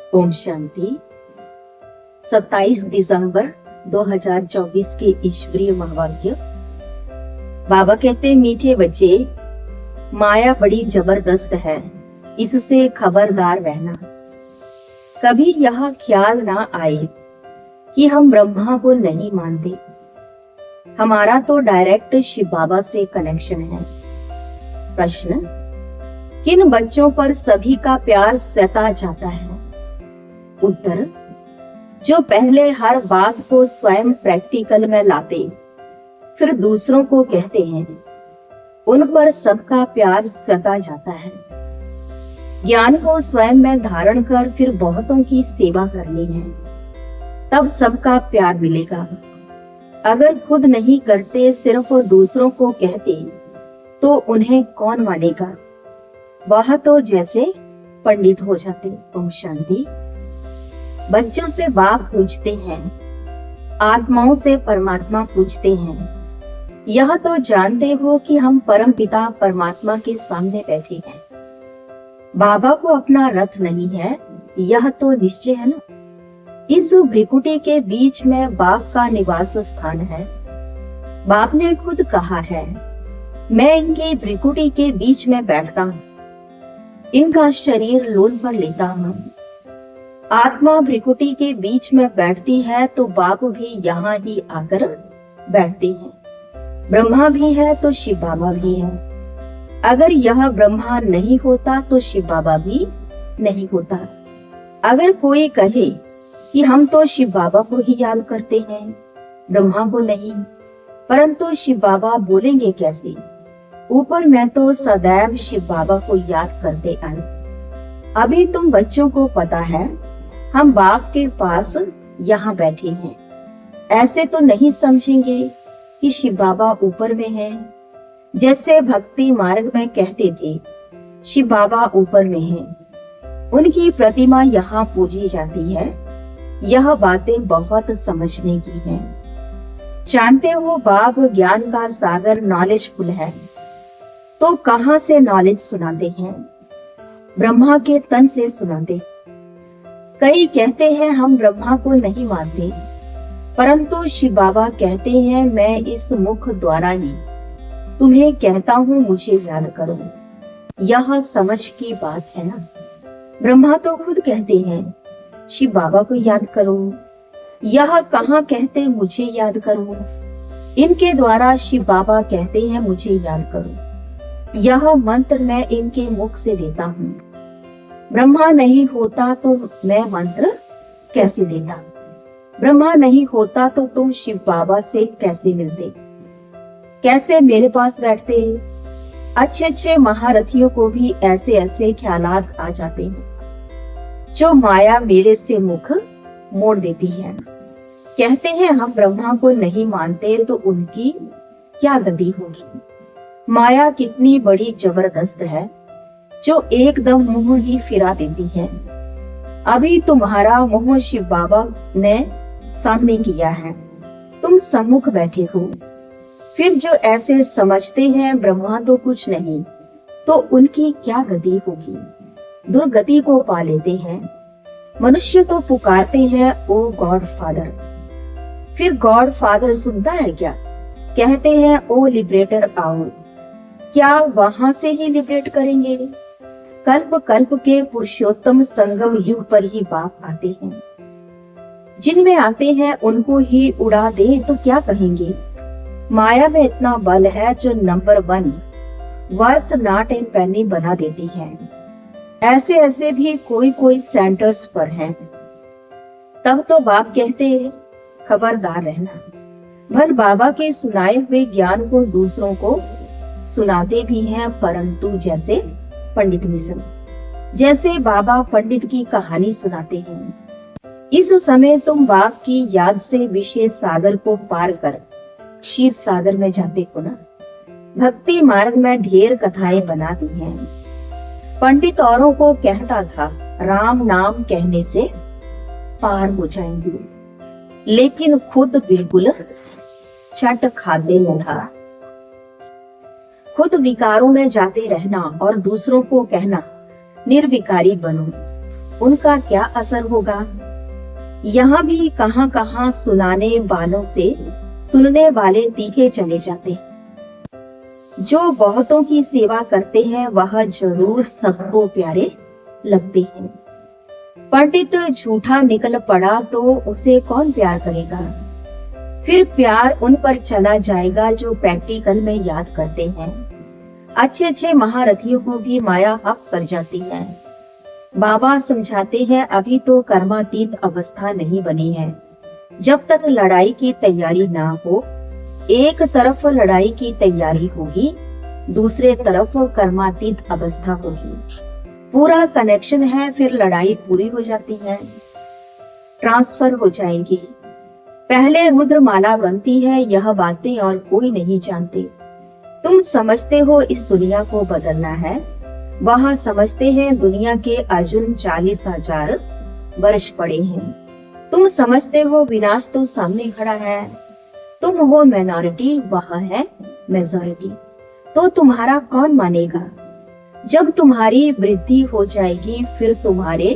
ओम शांति। 27 दिसंबर 2024 के ईश्वरीय महावाक्य। बाबा कहते, मीठे बच्चे, माया बड़ी जबरदस्त है, इससे खबरदार रहना। कभी यह ख्याल ना आए कि हम ब्रह्मा को नहीं मानते। हमारा तो डायरेक्ट शिव बाबा से कनेक्शन है। प्रश्न, किन बच्चों पर सभी का प्यार स्वतः जाता है? उत्तर, जो पहले हर बात को स्वयं प्रैक्टिकल में लाते, फिर दूसरों को कहते हैं, उन पर सबका प्यार स्वतः जाता है। ज्ञान को स्वयं में धारण कर फिर बहुतों की सेवा करनी है, तब सबका प्यार मिलेगा। अगर खुद नहीं करते, सिर्फ दूसरों को कहते, तो उन्हें कौन मानेगा? वह तो जैसे पंडित हो जाते। ओम शांति। बच्चों से बाप पूछते हैं, आत्माओं से परमात्मा पूछते हैं। यह तो जानते हो कि हम परम पिता परमात्मा के सामने बैठे हैं। बाबा को अपना रथ नहीं है, यह तो निश्चय है ना। इस भ्रिकुटी के बीच में बाप का निवास स्थान है। बाप ने खुद कहा है, मैं इनकी भ्रिकुटी के बीच में बैठता हूँ, इनका शरीर लोन पर लेता हूँ। आत्मा भ्रिकुटी के बीच में बैठती है तो बाप भी यहाँ ही आकर बैठते हैं। ब्रह्मा भी है तो शिव बाबा भी है। अगर यह ब्रह्मा नहीं होता तो शिव बाबा भी नहीं होता। अगर कोई कहे कि हम तो शिव बाबा को ही याद करते हैं, ब्रह्मा को नहीं, परंतु शिव बाबा बोलेंगे कैसे? ऊपर मैं तो सदैव शिव बाबा को याद करते आए। अभी तुम बच्चों को पता है हम बाप के पास यहाँ बैठे हैं। ऐसे तो नहीं समझेंगे कि शिव बाबा ऊपर में हैं। जैसे भक्ति मार्ग में कहते थे, शिव बाबा ऊपर में हैं, उनकी प्रतिमा यहाँ पूजी जाती है। यह बातें बहुत समझने की हैं। जानते हो बाप ज्ञान का सागर नॉलेजफुल है, तो कहाँ से नॉलेज सुनाते हैं? ब्रह्मा के तन से सुनाते। कई कहते हैं हम ब्रह्मा को नहीं मानते, परंतु शिव बाबा कहते हैं, मैं इस मुख द्वारा ही तुम्हें कहता हूँ, मुझे याद करो। यह समझ की बात है ना। ब्रह्मा तो खुद कहते हैं, शिव बाबा को याद करो। यह कहाँ कहते मुझे याद करो? इनके द्वारा शिव बाबा कहते हैं, मुझे याद करो। यह मंत्र मैं इनके मुख से देता हूँ। ब्रह्मा नहीं होता तो मैं मंत्र कैसे देता? ब्रह्मा नहीं होता तो तुम शिव बाबा से कैसे मिलते? कैसे मेरे पास बैठते? अच्छे अच्छे महारथियों को भी ऐसे ऐसे ख्यालात आ जाते हैं, जो माया मेरे से मुख मोड़ देती है। कहते हैं हम ब्रह्मा को नहीं मानते, तो उनकी क्या गति होगी? माया कितनी बड़ी जबरदस्त है, जो एकदम मुंह ही फिरा देती है। अभी तुम्हारा मुंह शिव बाबा ने सामने किया है, तुम सम्मुख बैठे हो। फिर जो ऐसे समझते हैं ब्रह्मा तो कुछ नहीं, तो उनकी क्या गति होगी? दुर्गति को पा लेते हैं। मनुष्य तो पुकारते हैं, ओ गॉड फादर। फिर गॉड फादर सुनता है क्या? कहते हैं, ओ लिबरेटर आओ। क्या वहां से ही लिबरेट करेंगे? कल्प कल्प के पुरुषोत्तम संगम युग पर ही बाप आते हैं। जिनमें आते हैं उनको ही उड़ा दे तो क्या कहेंगे? माया में इतना बल है जो नंबर 1 वर्थ नॉट एन पेनी बना देती है। ऐसे ऐसे भी कोई कोई सेंटर्स पर हैं। तब तो बाप कहते हैं, खबरदार रहना। भल बाबा के सुनाए हुए ज्ञान को दूसरों को सुनाते भी हैं, परंतु जैसे पंडित मिशन, जैसे बाबा पंडित की कहानी सुनाते हैं। इस समय तुम बाप की याद से विशेष सागर को पार कर क्षीर सागर में जाते हो ना। भक्ति मार्ग में ढेर कथाएं बना दी हैं। पंडित औरों को कहता था, राम नाम कहने से पार हो जाएंगे, लेकिन खुद बिल्कुल चट खाते न था। खुद विकारों में जाते रहना और दूसरों को कहना, निर्विकारी बनो। उनका क्या असर होगा। यहाँ भी कहां कहां सुनाने वालों से सुनने वाले तीखे चले जाते। जो बहुतों की सेवा करते हैं वह जरूर सबको प्यारे लगते हैं। पंडित झूठा निकल पड़ा तो उसे कौन प्यार करेगा। फिर प्यार उन पर चला जाएगा जो प्रैक्टिकल में याद करते हैं। अच्छे अच्छे महारथियों को भी माया हक कर जाती है। बाबा समझाते हैं अभी तो कर्मातीत अवस्था नहीं बनी है। जब तक लड़ाई की तैयारी ना हो, एक तरफ लड़ाई की तैयारी होगी, दूसरे तरफ कर्मातीत अवस्था होगी। पूरा कनेक्शन है, फिर लड़ाई पूरी हो जाती है, ट्रांसफर हो जाएगी। पहले रुद्र माला बनती है, यह बातें और कोई नहीं जानते। तुम समझते हो इस दुनिया को बदलना है, वह समझते हैं दुनिया के अर्जुन 40,000 वर्ष पड़े हैं। तुम समझते हो विनाश तो सामने खड़ा है। तुम हो माइनॉरिटी, वह है मेजॉरिटी। तो तुम्हारा कौन मानेगा। जब तुम्हारी वृद्धि हो जाएगी फिर तुम्हारे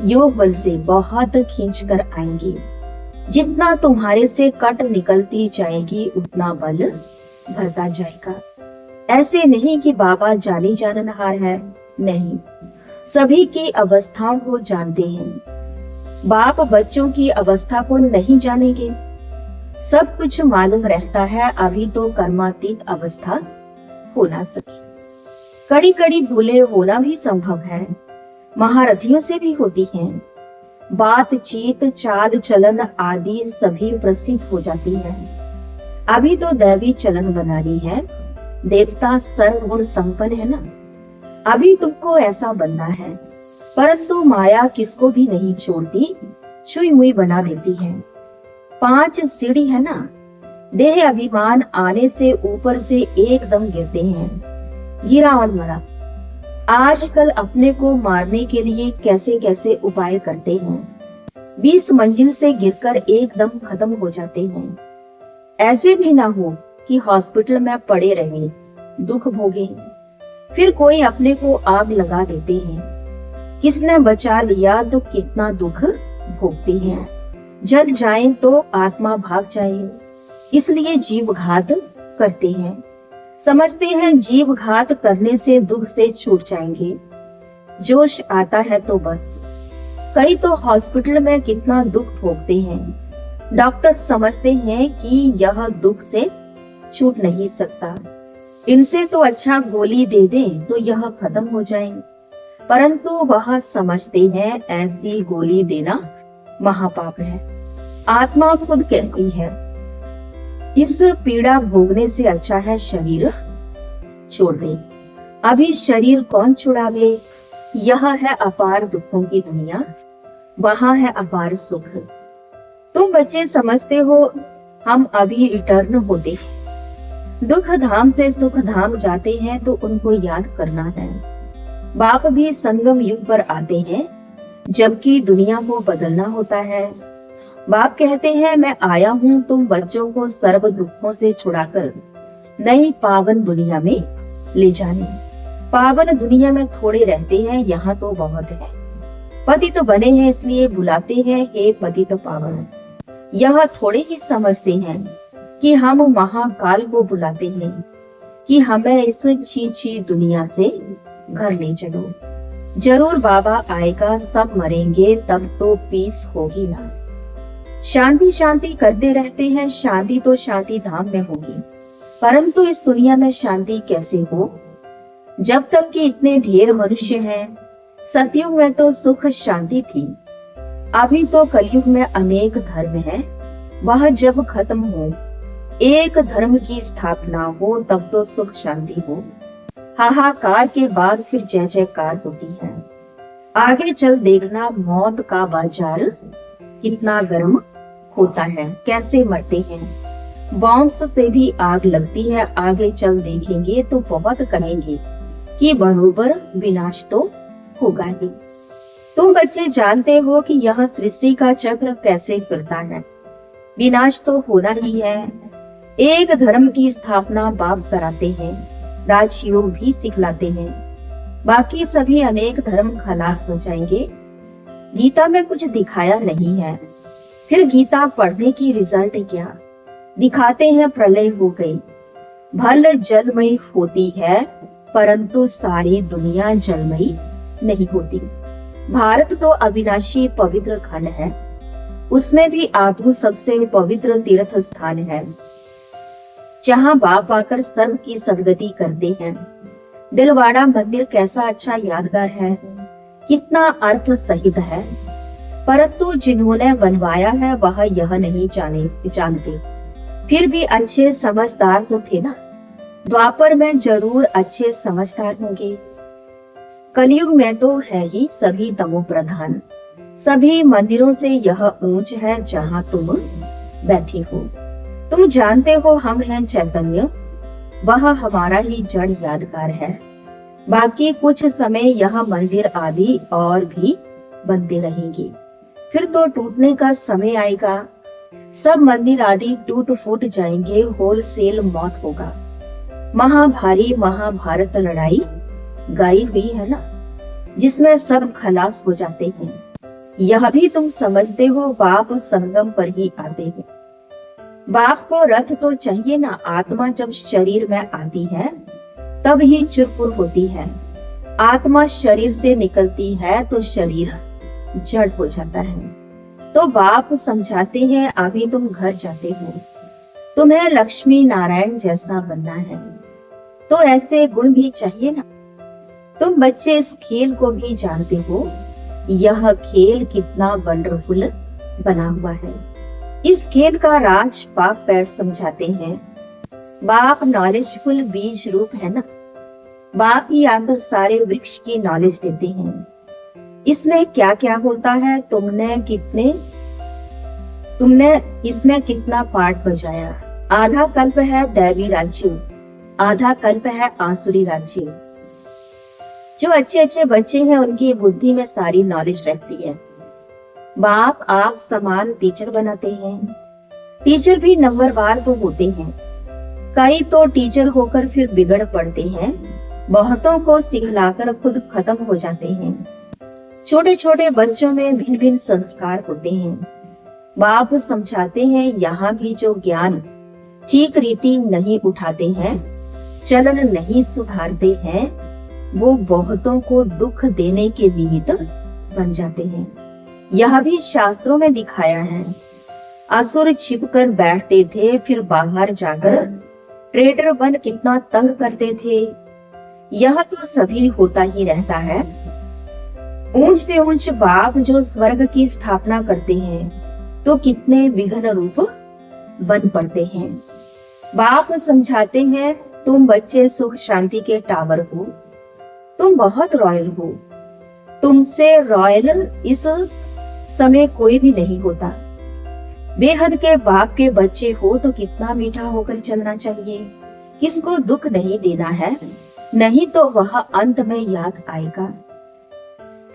योग बल से बहुत खींच कर आएंगी। जितना तुम्हारे से कट निकलती जाएगी उतना बल भरता जाएगा। ऐसे नहीं कि बाबा जाने जाननहार है, नहीं, सभी की अवस्थाओं को जानते हैं। बाप बच्चों की अवस्था को नहीं जानेंगे। सब कुछ मालूम रहता है, अभी तो कर्मातीत अवस्था हो ना सकी। कड़ी कड़ी भूलें होना भी संभव है, महारथियों से भी होती हैं। बातचीत, चाल चलन आदि सभी प्रसिद्ध हो जाती है। अभी तो दैवी चलन बना रही है। देवता सर्वगुण संपन्न है ना, अभी तुमको ऐसा बनना है। परंतु माया किसको भी नहीं छोड़ती, छुई मुई बना देती है। 5 सीढ़ी है ना, देह अभिमान आने से ऊपर से एकदम गिरते हैं। गिरा और मरा। आजकल अपने को मारने के लिए कैसे कैसे उपाय करते हैं। 20 मंजिल से गिरकर एकदम खत्म हो जाते हैं। ऐसे भी ना हो कि हॉस्पिटल में पड़े रहे, दुख भोगे, फिर कोई अपने को आग लगा देते हैं। किसने बचा लिया तो कितना दुख भोगते हैं। जल जाए तो आत्मा भाग जाए, इसलिए जीव घात करते हैं। समझते हैं जीव घात करने से दुख से छूट जाएंगे। जोश आता है तो बस। कई तो हॉस्पिटल में कितना दुख भोगते हैं। डॉक्टर समझते हैं कि यह दुख से छूट नहीं सकता, इनसे तो अच्छा गोली दे दें तो यह खत्म हो जाए। परंतु वह समझते हैं ऐसी गोली देना महापाप है। आत्मा खुद कहती है इस पीड़ा भोगने से अच्छा है शरीर छोड़ दे। अभी शरीर कौन छुड़ावे। यह है अपार दुखों की दुनिया, वहां है अपार सुख। तुम बच्चे समझते हो हम अभी रिटर्न होते हैं। दुख धाम से सुख धाम जाते हैं तो उनको याद करना है। बाप भी संगम युग पर आते हैं, जबकि दुनिया को बदलना होता है। बाप कहते हैं मैं आया हूँ तुम बच्चों को सर्व दुखों से छुड़ाकर नई पावन दुनिया में ले जाने। पावन दुनिया में थोड़े रहते हैं, यहाँ तो बहुत है। पतित तो बने हैं इसलिए बुलाते हैं हे पतित पावन। यह थोड़े ही समझते हैं कि हम महाकाल को बुलाते हैं कि हमें इस छी दुनिया से घर ले चलो। जरूर बाबा आएगा, सब मरेंगे तब तो पीस होगी ना। शांति शांति करते रहते हैं, शांति तो शांति धाम में होगी, परंतु इस दुनिया में शांति कैसे हो जब तक कि इतने ढेर मनुष्य हैं। सतयुग में तो सुख शांति थी, अभी तो कलयुग में अनेक धर्म हैं। वह जब खत्म हो, एक धर्म की स्थापना हो, तब तो सुख शांति हो। हाहाकार के बाद फिर जय जयकार होती है। आगे चल देखना मौत का बाजार कितना गर्म होता है, कैसे मरते हैं। बॉम्ब्स से भी आग लगती है। आगे चल देखेंगे तो बहुत कहेंगे कि बरोबर विनाश तो होगा ही। तुम बच्चे जानते हो कि यह सृष्टि का चक्र कैसे फिरता है। विनाश तो होना ही है। एक धर्म की स्थापना बाप कराते हैं, राजयोग भी सिखलाते हैं। बाकी सभी अनेक धर्म खलास हो जाएंगे, गीता में कुछ दिखाया नहीं है। फिर गीता पढ़ने की रिजल्ट क्या? दिखाते हैं प्रलय हो गई, भल जलमयी होती है, परंतु सारी दुनिया जलमयी नहीं होती। भारत तो अविनाशी पवित्र खंड है, उसमें भी आबू सबसे पवित्र तीर्थ स्थान है, जहाँ बाप आकर सर्व की सदगति करते हैं। दिलवाड़ा मंदिर कैसा अच्छा यादगार है, कितना अर्थ सहित है, परंतु जिन्होंने बनवाया है वह यह नहीं जानते। फिर भी अच्छे समझदार तो थे ना। द्वापर में जरूर अच्छे समझदार होंगे। कलयुग में तो है ही सभी तमो प्रधान। सभी मंदिरों से यह ऊंच है जहाँ तुम बैठे हो। तुम जानते हो हम हैं चैतन्य, वह हमारा ही जड़ यादगार है। बाकी कुछ समय यह मंदिर आदि और भी बनते रहेंगे, फिर तो टूटने का समय आएगा। सब मंदिर आदि टूट फूट जाएंगे, होलसेल मौत होगा। महाभारी महाभारत लड़ाई गाई हुई है ना, जिसमें सब खलास हो जाते हैं। यह भी तुम समझते हो, बाप संगम पर ही आते हैं। बाप को रथ तो चाहिए ना। आत्मा जब शरीर में आती है तब ही चुरपुर होती है। आत्मा शरीर से निकलती है तो शरीर जड़ हो जाता है। तो बाप समझाते हैं, अभी तुम घर जाते हो, तुम्हें लक्ष्मी नारायण जैसा बनना है, तो ऐसे गुण भी चाहिए ना। तुम बच्चे इस खेल को भी जानते हो, यह खेल कितना वंडरफुल बना हुआ है। इस खेल का राज बाप पैर समझाते हैं। बाप नॉलेजफुल बीज रूप है ना। बाप ही आकर सारे वृक्ष की नॉलेज देते हैं। इसमें क्या क्या होता है, तुमने इसमें कितना पार्ट बजाया। आधा कल्प है दैवी राज्य, आधा कल्प है आसुरी राज्य। जो अच्छे अच्छे बच्चे हैं उनकी बुद्धि में सारी नॉलेज रहती है। बाप आप समान टीचर बनाते हैं। टीचर भी नंबरवार तो होते हैं। कई तो टीचर होकर फिर बिगड़ पड़ते हैं, बहुतों को सिखलाकर खुद खत्म हो जाते हैं। छोटे छोटे बच्चों में भिन्न भिन्न संस्कार होते हैं। बाप समझाते हैं, यहाँ भी जो ज्ञान ठीक रीति नहीं उठाते हैं, चलन नहीं सुधारते हैं, वो बहुतों को दुख देने के निमित्त बन जाते हैं। यह भी शास्त्रों में दिखाया है। असुर छिपकर बैठते थे, फिर बाहर जाकर ट्रेडर बन कितना तंग करते थे। यह तो सभी होता ही रहता है। ऊंच से ऊंच बाप जो स्वर्ग की स्थापना करते हैं तो कितने विघ्न रूप बन पड़ते हैं। बाप समझाते हैं, तुम बच्चे सुख शांति के टावर हो, तुम बहुत रॉयल हो, तुमसे रॉयल इस समय कोई भी नहीं होता। बेहद के बाप के बच्चे हो तो कितना मीठा होकर चलना चाहिए। किसको दुख नहीं देना है, नहीं तो वह अंत में याद आएगा।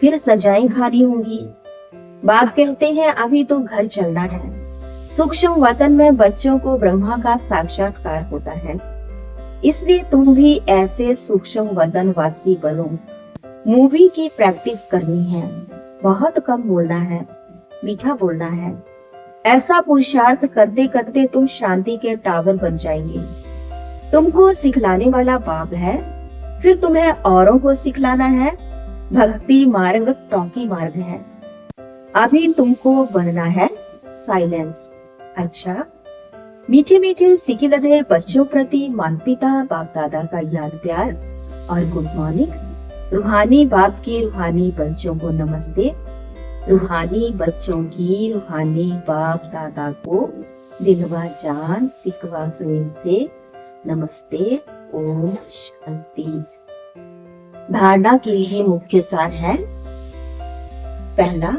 फिर सजाएं खानी होंगी। बाप कहते हैं, अभी तो घर चलना है। सूक्ष्म वतन में बच्चों को ब्रह्मा का साक्षात्कार होता है, इसलिए तुम भी ऐसे सूक्ष्म वतन वासी बनो। मूवी की प्रैक्टिस करनी है, बहुत कम बोलना है, मीठा बोलना है। ऐसा पुरुषार्थ करते करते तुम शांति के टावर बन जाएंगे। तुमको सिखलाने वाला बाप है, फिर तुम्हें औरों को सिखलाना है। भक्ति मार्ग टॉकी मार्ग है। अभी तुमको बनना है साइलेंस। अच्छा, मीठे मीठे सिकी लदे बच्चों प्रति माता पिता बाप दादा का याद प्यार और गुड मॉर्निंग। रूहानी बाप की रूहानी बच्चों को नमस्ते। रूहानी बच्चों की रूहानी बाप दादा को दिलवा जान सिकवा प्रेम से नमस्ते। ओम शांति। धारणा के लिए मुख्य सार है, पहला,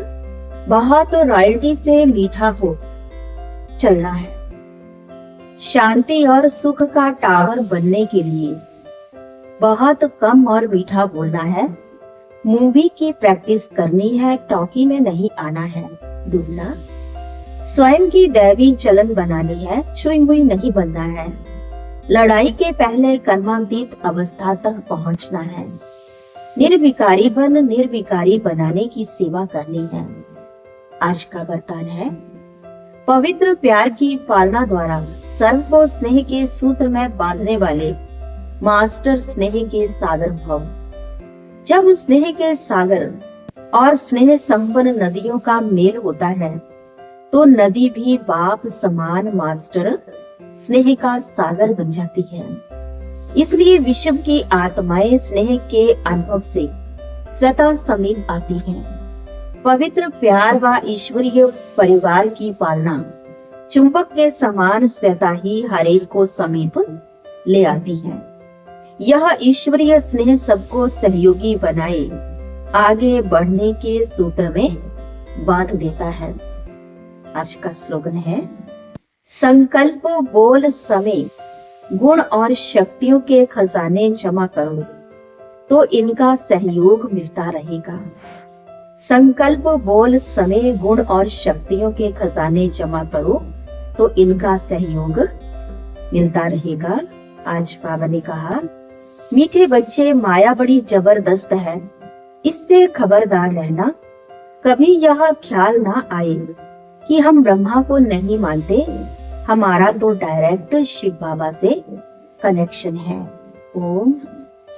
बहुत रॉयल्टी से मीठा हो चलना है। शांति और सुख का टावर बनने के लिए बहुत कम और मीठा बोलना है। मूवी की प्रैक्टिस करनी है, टॉकी में नहीं आना है। दूसरा, स्वयं की दैवी चलन बनानी है, छुई हुई नहीं बनना है। लड़ाई के पहले कर्मातीत अवस्था तक पहुंचना है। निर्विकारी बनाने की सेवा करनी है। आज का वरदान है, पवित्र प्यार की पालना द्वारा सर्व को स्नेह के सूत्र में बांधने वाले मास्टर स्नेह के सागर भव। जब स्नेह के सागर और स्नेह संपन्न नदियों का मेल होता है तो नदी भी बाप समान मास्टर स्नेह का सागर बन जाती है। इसलिए विश्व की आत्माएं स्नेह के अनुभव से स्वतः समीप आती हैं। पवित्र प्यार व ईश्वरीय परिवार की पालना चुंबक के समान स्वतः ही हर एक को समीप ले आती है। यह ईश्वरीय स्नेह सबको सहयोगी बनाए आगे बढ़ने के सूत्र में बांध देता है। आज का स्लोगन है, संकल्प बोल समय गुण और शक्तियों के खजाने जमा करो तो इनका सहयोग मिलता रहेगा। संकल्प बोल समय गुण और शक्तियों के खजाने जमा करो तो इनका सहयोग मिलता रहेगा। आज बाबा ने कहा, मीठे बच्चे माया बड़ी जबरदस्त है, इससे खबरदार रहना। कभी यह ख्याल ना आए कि हम ब्रह्मा को नहीं मानते, हमारा तो डायरेक्ट शिव बाबा से कनेक्शन है। ओम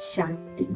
शांति।